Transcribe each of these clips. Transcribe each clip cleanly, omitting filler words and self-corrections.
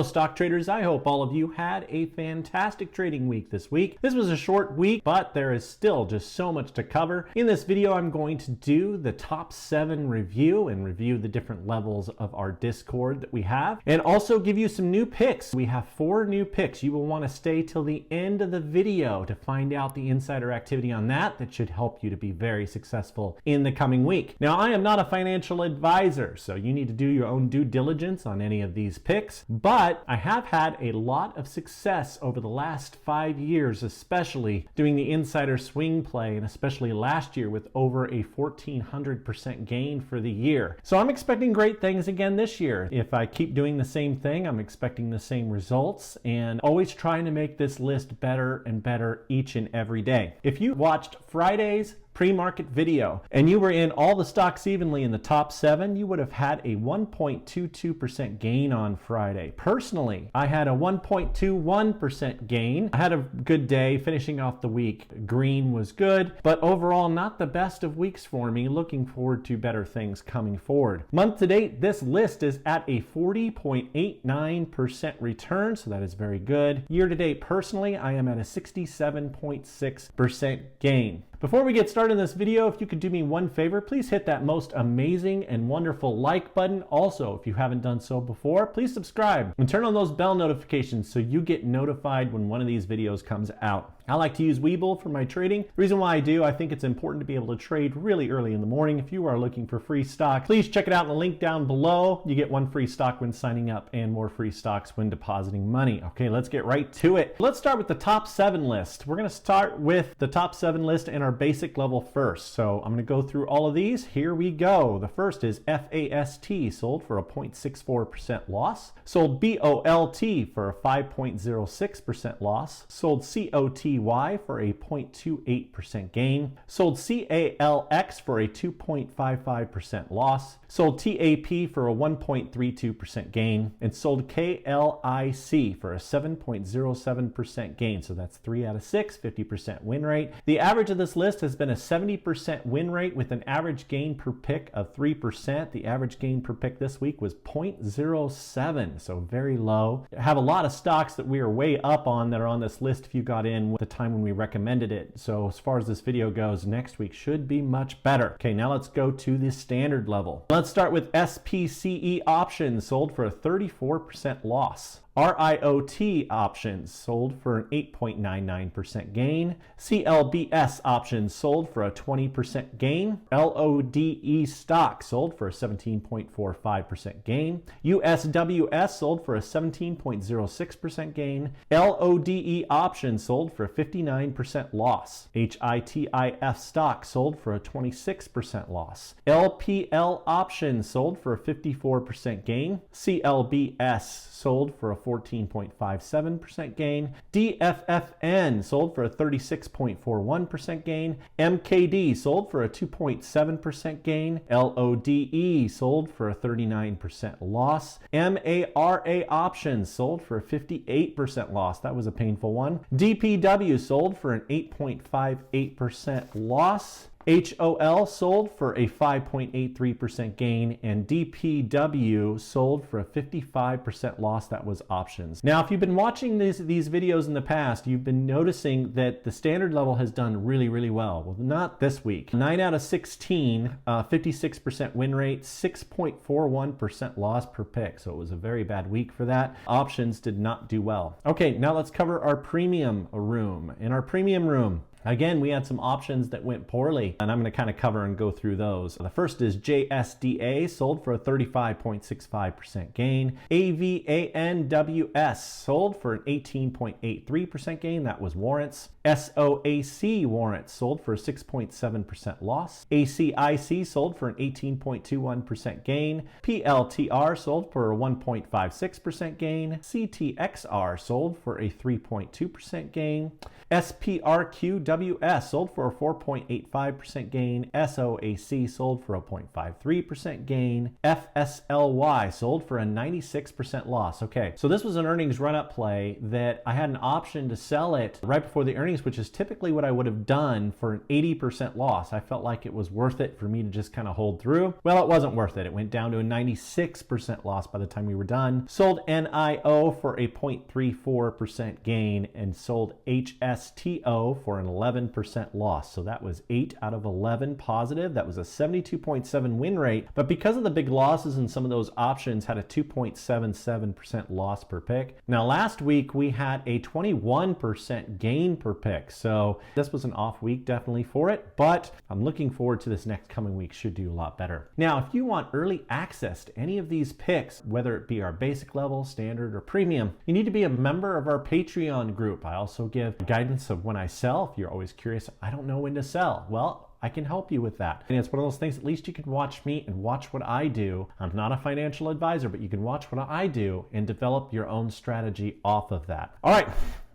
Hello stock traders, I hope all of you had a fantastic trading week this week. This was a short week, but there is still just so much to cover. In this video, I'm going to do the top 7 review and review the different levels of our Discord that we have, and also give you some new picks. We have 4 new picks. You will want to stay till the end of the video to find out the insider activity on that. That should help you to be very successful in the coming week. Now, I am not a financial advisor, so you need to do your own due diligence on any of these picks. But I have had a lot of success over the last 5 years, especially doing the insider swing play, and especially last year with over a 1,400% gain for the year. So I'm expecting great things again this year. If I keep doing the same thing, I'm expecting the same results, and always trying to make this list better and better each and every day. If you watched Friday's pre-market video and you were in all the stocks evenly in the top 7, you would have had a 1.22% gain on Friday. Personally, I had a 1.21% gain. I had a good day finishing off the week. Green was good, but overall not the best of weeks for me. Looking forward to better things coming forward. Month to date, this list is at a 40.89% return, so that is very good. Year to date, personally, I am at a 67.6% gain. Before we get started in this video, if you could do me one favor, please hit that most amazing and wonderful like button. Also, if you haven't done so before, please subscribe and turn on those bell notifications so you get notified when one of these videos comes out. I like to use Webull for my trading. The reason why I do, I think it's important to be able to trade really early in the morning. If you are looking for free stock, please check it out in the link down below. You get 1 free stock when signing up and more free stocks when depositing money. Okay, let's get right to it. Let's start with the top 7 list. We're going to start with the top 7 list and our basic level first. So I'm going to go through all of these. Here we go. The first is FAST, sold for a 0.64% loss. Sold BOLT for a 5.06% loss. Sold COTY for a 0.28% gain. Sold CALX for a 2.55% loss. Sold TAP for a 1.32% gain. And sold KLIC for a 7.07% gain. So that's 3 out of 6, 50% win rate. The average of this list has been a 70% win rate with an average gain per pick of 3%. The average gain per pick this week was 0.07, so very low. I have a lot of stocks that we are way up on that are on this list if you got in with the time when we recommended it. So as far as this video goes, next week should be much better. Okay, now let's go to the standard level. Let's start with SPCE options, sold for a 34% loss. RIOT options sold for an 8.99% gain. CLBS options sold for a 20% gain. LODE stock sold for a 17.45% gain. USWS sold for a 17.06% gain. LODE options sold for a 59% loss. HITIF stock sold for a 26% loss. LPL options sold for a 54% gain. CLBS sold for a 14.57% gain. DFFN sold for a 36.41% gain. MKD sold for a 2.7% gain. LODE sold for a 39% loss. MARA options sold for a 58% loss. That was a painful one. DPW sold for an 8.58% loss. HOL sold for a 5.83% gain, and DPW sold for a 55% loss. That was options. Now, if you've been watching these videos in the past, you've been noticing that the standard level has done really, really well. Well, not this week. 9 out of 16, 56% win rate, 6.41% loss per pick. So it was a very bad week for that. Options did not do well. Okay, now let's cover our premium room. In our premium room, again, we had some options that went poorly, and I'm going to kind of cover and go through those. The first is JSDA, sold for a 35.65% gain. AVANWS sold for an 18.83% gain. That was warrants. SOAC warrants sold for a 6.7% loss. ACIC sold for an 18.21% gain. PLTR sold for a 1.56% gain. CTXR sold for a 3.2% gain. SPRQWS sold for a 4.85% gain. SOAC sold for a 0.53% gain. FSLY sold for a 96% loss. Okay, so this was an earnings run-up play that I had an option to sell it right before the earnings, which is typically what I would have done for an 80% loss. I felt like it was worth it for me to just kind of hold through. Well, it wasn't worth it. It went down to a 96% loss by the time we were done. Sold NIO for a 0.34% gain and sold HSTO for an 11% loss. So that was 8 out of 11 positive. That was a 72.7 win rate. But because of the big losses in some of those options, had a 2.77% loss per pick. Now, last week we had a 21% gain per pick. So this was an off week definitely for it, but I'm looking forward to this next coming week. Should do a lot better. Now, if you want early access to any of these picks, whether it be our basic level, standard, or premium, you need to be a member of our Patreon group. I also give guidance of when I sell. If you're always curious, I don't know when to sell. Well, I can help you with that. And it's one of those things, at least you can watch me and watch what I do. I'm not a financial advisor, but you can watch what I do and develop your own strategy off of that. All right.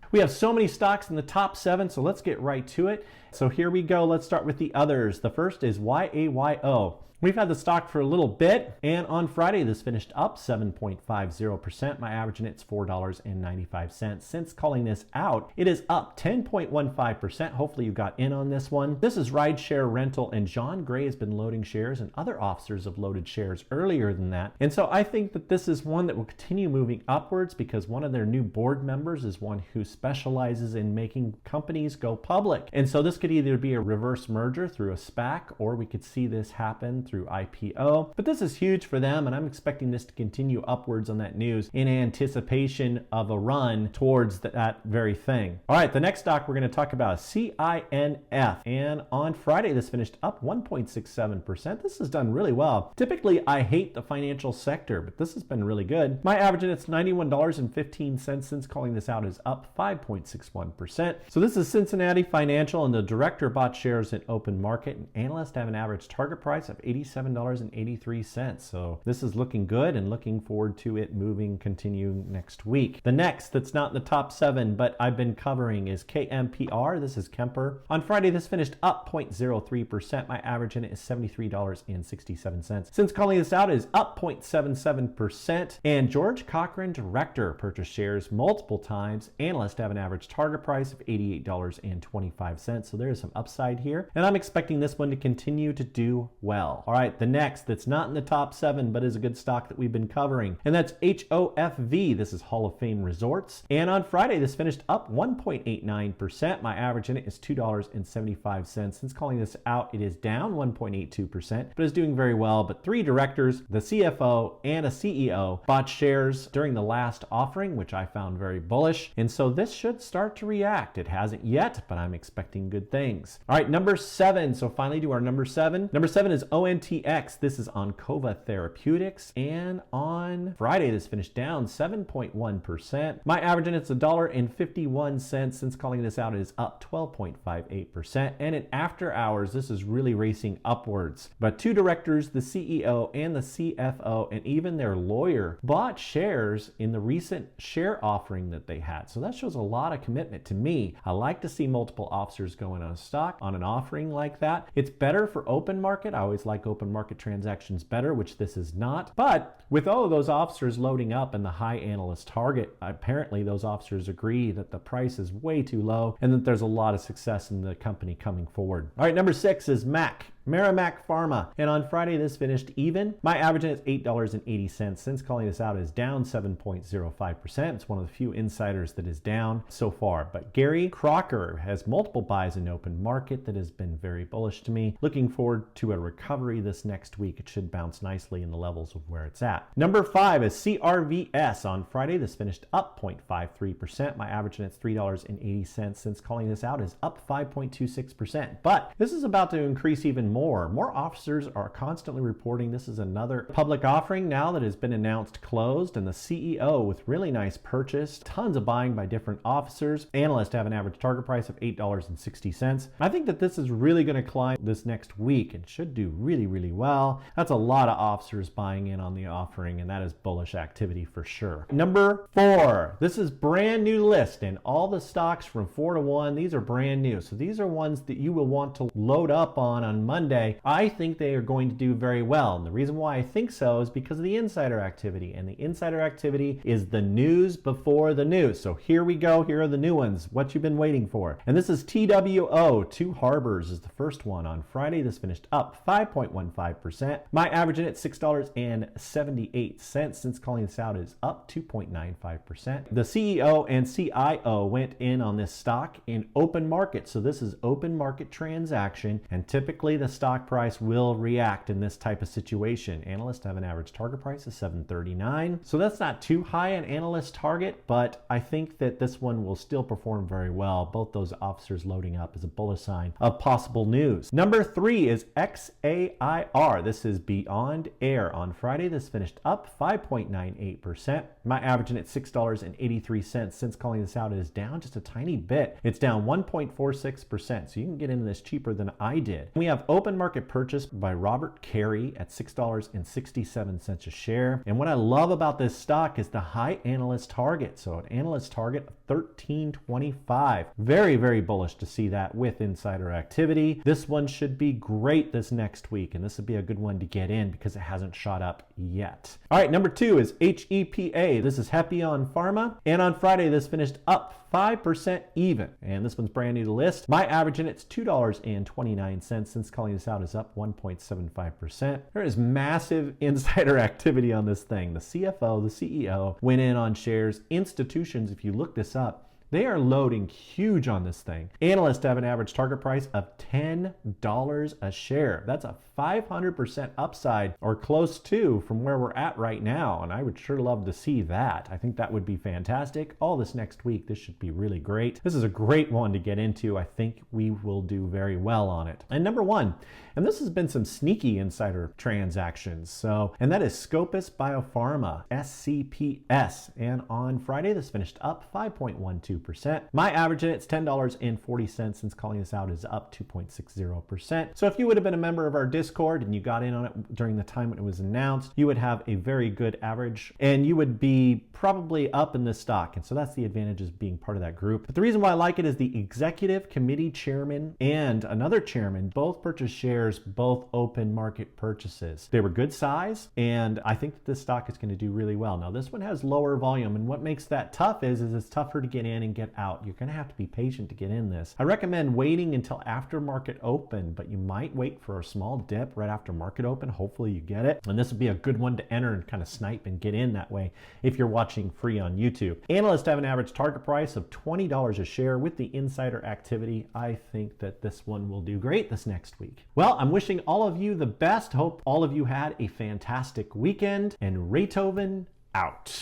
We have so many stocks in the top 7, so let's get right to it. So here we go. Let's start with the others. The first is YAYO. We've had the stock for a little bit, and on Friday this finished up 7.50%. My average in it's $4.95. Since calling this out, it is up 10.15%. Hopefully you got in on this one. This is rideshare rental, and John Gray has been loading shares, and other officers have loaded shares earlier than that. And so I think that this is one that will continue moving upwards because one of their new board members is one who specializes in making companies go public. And so this could either be a reverse merger through a SPAC, or we could see this happen through IPO. But this is huge for them, and I'm expecting this to continue upwards on that news in anticipation of a run towards that very thing. All right, the next stock we're going to talk about is CINF, and on Friday this finished up 1.67%. This has done really well. Typically I hate the financial sector, but this has been really good. My average in it's $91.15. Since calling this out is up 5.61%. So this is Cincinnati Financial, and the director bought shares in open market, and analysts have an average target price of $87.83. So this is looking good, and looking forward to it continuing next week. The next that's not in the top 7, but I've been covering, is KMPR. This is Kemper. On Friday, this finished up 0.03%. My average in it is $73.67. Since calling this out, it is up 0.77%. And George Cochran, director, purchased shares multiple times. Analysts have an average target price of $88.25. So there is some upside here, and I'm expecting this one to continue to do well. All right, the next that's not in the top 7 but is a good stock that we've been covering, and that's HOFV. This is Hall of Fame Resorts, and on Friday this finished up 1.89%. My average in it is $2.75. Since calling this out, it is down 1.82%, but is doing very well. But 3 directors, the CFO and a CEO, bought shares during the last offering, which I found very bullish, and so this should start to react. It hasn't yet, but I'm expecting good things. All right, number 7. So finally to our number 7. Number 7 is ONTX. This is Oncova Therapeutics, and on Friday this finished down 7.1%. My average in it's $1.51. Since calling this out, it is up 12.58%, and in after hours this is really racing upwards. But 2 directors, the CEO and the CFO, and even their lawyer, bought shares in the recent share offering that they had. So that shows a lot of commitment to me. I like to see multiple officers going on a stock on an offering like that. It's better for open market. I always like open market transactions better, which this is not. But with all of those officers loading up and the high analyst target, apparently those officers agree that the price is way too low and that there's a lot of success in the company coming forward. All right, number 6 is MACK. Merrimack Pharma, and on Friday this finished even. My average in is $8.80. Since calling this out, is down 7.05%. It's one of the few insiders that is down so far. But Gary Crocker has multiple buys in open market that has been very bullish to me. Looking forward to a recovery this next week. It should bounce nicely in the levels of where it's at. Number 5 is CRVS. On Friday this finished up 0.53%. My average in it's $3.80. Since calling this out, is up 5.26%. But this is about to increase even more. More officers are constantly reporting this is another public offering now that has been announced closed, and the CEO with really nice purchase, tons of buying by different officers. Analysts have an average target price of $8.60. I think that this is really going to climb this next week and should do really, really well. That's a lot of officers buying in on the offering, and that is bullish activity for sure. Number 4, this is brand new list, and all the stocks from 4 to 1, these are brand new. So these are ones that you will want to load up on Monday. I think they are going to do very well. And the reason why I think so is because of the insider activity. And the insider activity is the news before the news. So here we go. Here are the new ones, what you've been waiting for. And this is TWO, Two Harbors is the first one. On Friday, this finished up 5.15%. My average in it, $6.78. Since calling this out, is up 2.95%. The CEO and CIO went in on this stock in open market. So this is open market transaction, and typically the stock price will react in this type of situation. Analysts have an average target price of $7.39. So that's not too high an analyst target, but I think that this one will still perform very well. Both those officers loading up is a bullish sign of possible news. Number 3 is XAIR. This is Beyond Air. On Friday, this finished up 5.98%. My average in at $6.83. Since calling this out, it is down just a tiny bit. It's down 1.46%. So you can get into this cheaper than I did. We have open market purchase by Robert Carey at $6.67 a share. And what I love about this stock is the high analyst target. So an analyst target of $13.25. Very, very bullish to see that with insider activity. This one should be great this next week, and this would be a good one to get in because it hasn't shot up yet. All right, number 2 is HEPA. This is HEPA on Pharma, and on Friday this finished up 5% even, and this one's brand new to list. My average in it's $2.29. Since calling this out, is up 1.75%. There is massive insider activity on this thing. The CFO, the CEO went in on shares. Institutions, if you look this up, they are loading huge on this thing. Analysts have an average target price of $10 a share. That's a 500% upside, or close to, from where we're at right now. And I would sure love to see that. I think that would be fantastic. All this next week, this should be really great. This is a great one to get into. I think we will do very well on it. And number 1, and this has been some sneaky insider transactions. And that is Scopus Biopharma, SCPS. And on Friday, this finished up 5.12%. My average in it's $10.40. Since calling this out, is up 2.60%. So if you would have been a member of our Discord and you got in on it during the time when it was announced, you would have a very good average, and you would be probably up in this stock. And so that's the advantage of being part of that group. But the reason why I like it is the executive committee chairman and another chairman both purchased shares, both open market purchases. They were good size, and I think that this stock is going to do really well. Now, this one has lower volume, and what makes that tough is it's tougher to get in and get out. You're going to have to be patient to get in this. I recommend waiting until after market open, but you might wait for a small dip right after market open. Hopefully you get it. And this would be a good one to enter and kind of snipe and get in that way if you're watching free on YouTube. Analysts have an average target price of $20 a share. With the insider activity, I think that this one will do great this next week. Well, I'm wishing all of you the best. Hope all of you had a fantastic weekend, and Raythoven out.